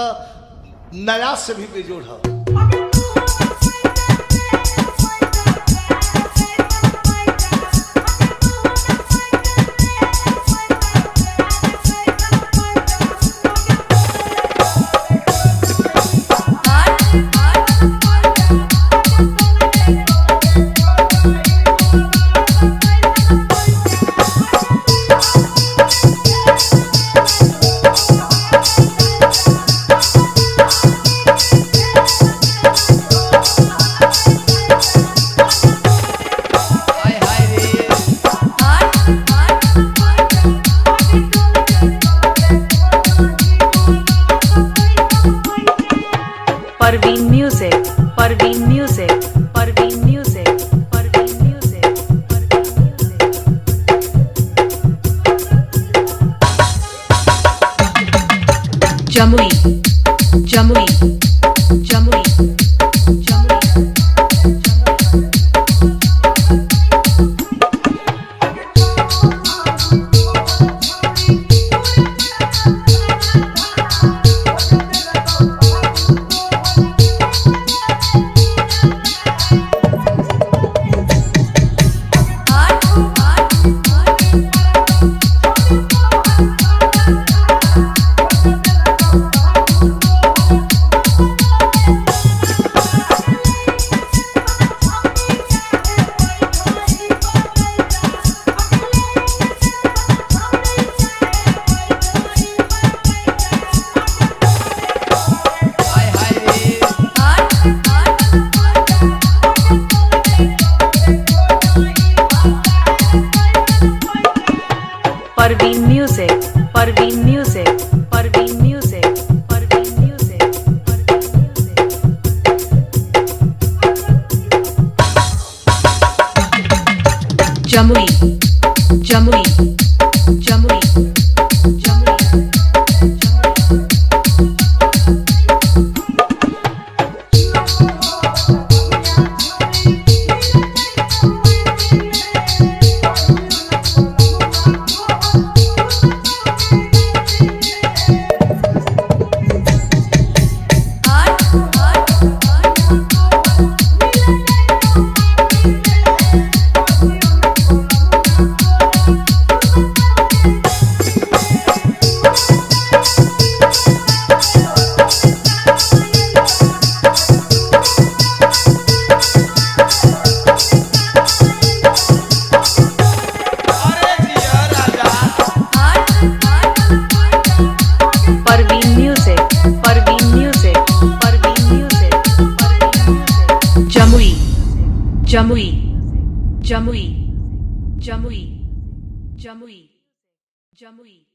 तो नया से भी बेजोड़ है। Parveen music, Parveen music, Parveen music, Parveen music, Jamui, Jamui, Jamui, Jamui. Parveen music, Parveen music, Parveen music, Parveen music, Parveen music. Jamui, Jamui, Jamui, Jamui. Parveen music, Parveen music, Parveen music, Parveen music. Jamui, Jamui, Jamui, Jamui, Jamui, Jamui.